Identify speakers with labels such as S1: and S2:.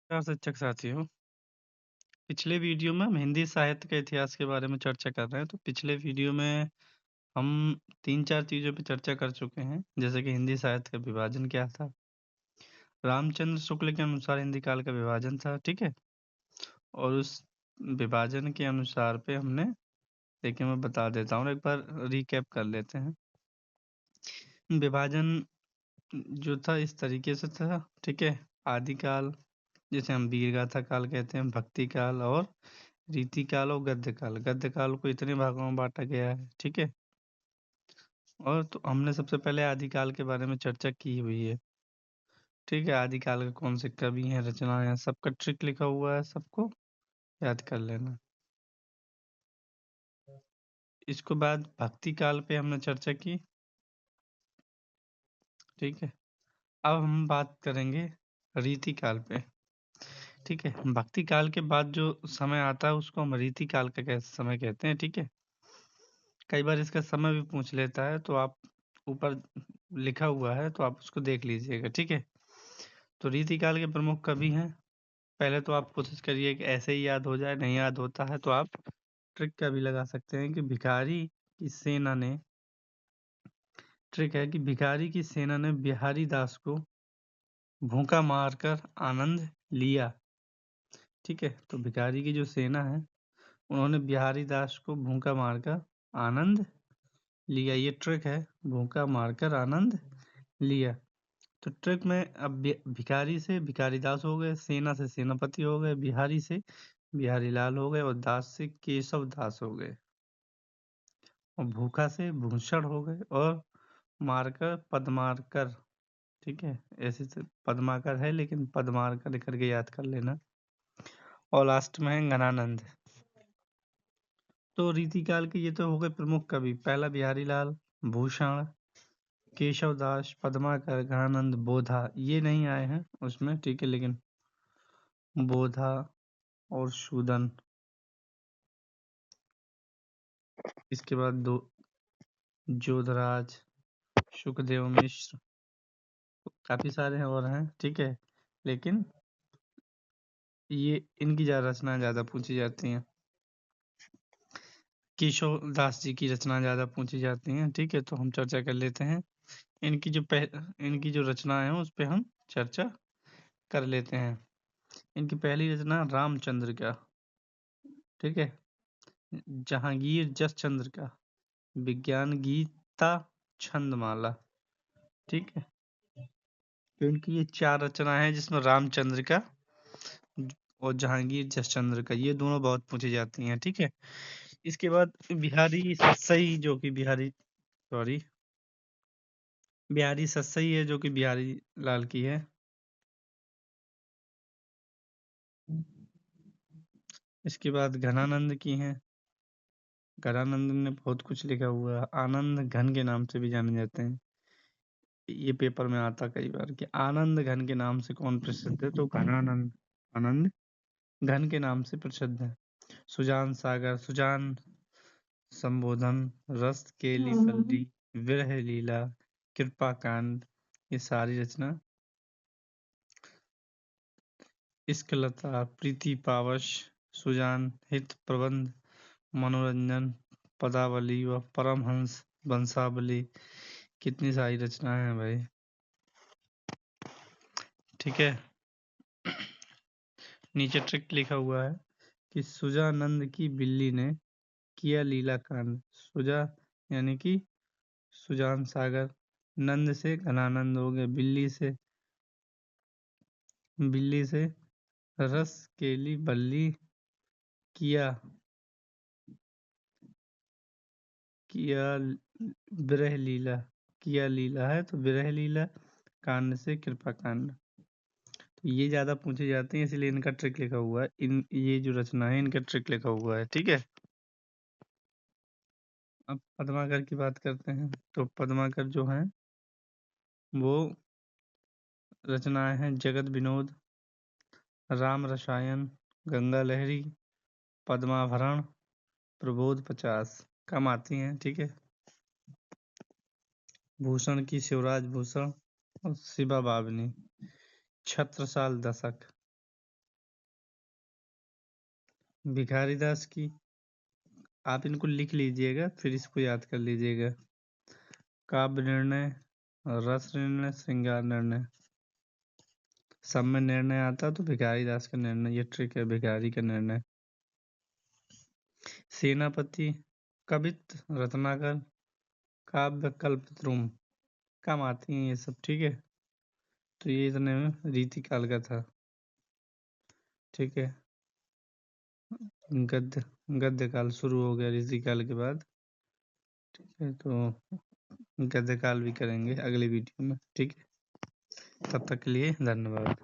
S1: नमस्कार शिक्षक साथियों। पिछले वीडियो में हम हिंदी साहित्य के इतिहास के बारे में चर्चा कर रहे हैं। तो पिछले वीडियो में हम 3-4 चीज़ों पे चर्चा कर चुके हैं, जैसे कि हिंदी साहित्य का विभाजन क्या था? रामचंद्र शुक्ल के अनुसार हिंदी काल का विभाजन था, ठीक है? और उस विभाजन के अनुसार पे हमने देखिए मैं बता देता हूँ, एक बार रिकैप कर लेते हैं। विभाजन जो था इस तरीके से था, ठीक है? आदिकाल जिसे हम वीरगाथा काल कहते हैं, भक्ति काल और रीति काल और गद्य काल। गद्य काल को इतने भागों में बाँटा गया है, ठीक है? और तो हमने सबसे पहले आदिकाल के बारे में चर्चा की हुई है, ठीक है? आदिकाल के कौन से कवि हैं, रचनाएँ हैं, सबका ट्रिक लिखा हुआ है, सबको याद कर लेना। इसके बाद भक्ति काल पे हमने चर्चा की, ठीक है? अब हम बात करेंगे रीति काल पे, ठीक है? भक्ति काल के बाद जो समय आता है उसको हम रीति काल का समय कहते हैं, ठीक है? कई बार इसका समय भी पूछ लेता है, तो आप ऊपर लिखा हुआ है तो आप उसको देख लीजिएगा, ठीक है? तो रीतिकाल के प्रमुख कवि हैं। पहले तो आप कोशिश करिए कि ऐसे ही याद हो जाए, नहीं याद होता है तो आप ट्रिक का भी लगा सकते हैं कि भिखारी की सेना ने ट्रिक है कि भिखारी की सेना ने बिहारी दास को भूखा मारकर आनंद लिया, ठीक है? तो भिखारी की जो सेना है, उन्होंने बिहारी दास को भूखा मारकर आनंद लिया। ये ट्रिक है, भूखा मारकर आनंद लिया। तो ट्रिक में अब भिखारी से भिखारी दास हो गए, सेना से सेनापति हो गए, बिहारी से बिहारी लाल हो गए और दास से केशव दास हो गए और भूखा से भूषण हो गए और मारकर पदमारकर, ठीक है? ऐसे से पद्माकर है लेकिन पदमारकर करके याद कर लेना। और लास्ट में है घनानंद। तो रीतिकाल के ये तो हो गए प्रमुख कवि। पहला बिहारी लाल, भूषण, केशव दास, पद्माकर, घनानंद, बोधा, ये नहीं आए हैं उसमें, ठीक है? लेकिन बोधा और शूदन, इसके बाद दो जोधराज, सुखदेव मिश्र, काफी सारे हैं और हैं, ठीक है? लेकिन ये इनकी रचनाएं ज्यादा पूछी जाती हैं। केशव दास जी की रचना ज्यादा पूछी जाती हैं, ठीक है? तो हम चर्चा कर लेते हैं इनकी जो रचना है उस पे हम चर्चा कर लेते हैं। इनकी पहली रचना रामचंद्र का, ठीक है? जहांगीर जसचंद्र का विज्ञान गीता छंदमाला, ठीक है? तो इनकी ये 4 रचना है जिसमें रामचंद्र का और जहांगीर जसचंद्र का, ये दोनों बहुत पूछी जाती हैं, ठीक है? इसके बाद बिहारी सस्सई जो कि बिहारी सस्सई है जो कि बिहारी लाल की है। इसके बाद घनानंद की है। घनानंद ने बहुत कुछ लिखा हुआ है। आनंद घन के नाम से भी जाने जाते हैं। ये पेपर में आता कई बार कि आनंद घन के नाम से कौन प्रसिद्ध है, तो घनानंद आनंद घन के नाम से प्रसिद्ध है। सुजान सागर, सुजान संबोधन, रस केली पल्ली, विरह लीला, कृपा कांड, ये सारी रचना। इश्कलता, प्रीति पावश, सुजान हित प्रबंध, मनोरंजन, पदावली व परमहंस वंशावली, कितनी सारी रचनाएं हैं भाई, ठीक है? नीचे ट्रिक लिखा हुआ है कि सुजानंद की बिल्ली ने किया लीला कांड। सुजा यानी कि सुजान सागर, नंद से घनानंद हो गए, बिल्ली से रस केली बल्ली, किया किया विरह लीला, किया लीला है तो विरह लीला, कांड से कृपा कांड। तो ये ज्यादा पूछे जाते हैं इसलिए इनका ट्रिक लिखा हुआ है। ये जो रचना है इनका ट्रिक लिखा हुआ है, ठीक है? अब पद्माकर की बात करते हैं। तो पद्माकर जो है वो रचनाएं हैं जगत विनोद, राम रसायन, गंगा लहरी, पद्माभरण, प्रबोध 50, कम आती हैं, ठीक है? भूषण की शिवराज भूषण और शिवा बावनी, छत्रसाल दशक, भिखारी दास की, आप इनको लिख लीजिएगा, फिर इसको याद कर लीजिएगा। काव्य निर्णय, रस निर्णय, श्रृंगार निर्णय, सब में निर्णय आता तो भिखारी दास का निर्णय, ये ट्रिक है भिखारी का निर्णय। सेनापति, कवित्त, रत्नाकर, काव्य, कल्पद्रुम, कम आती हैं ये सब, ठीक है। तो ये इतने में रीतिकाल का था, ठीक है। गद्य गद्य काल शुरू हो गया रीतिकाल के बाद, ठीक है। तो गद्य काल भी करेंगे अगली वीडियो में, ठीक है। तब तक के लिए धन्यवाद।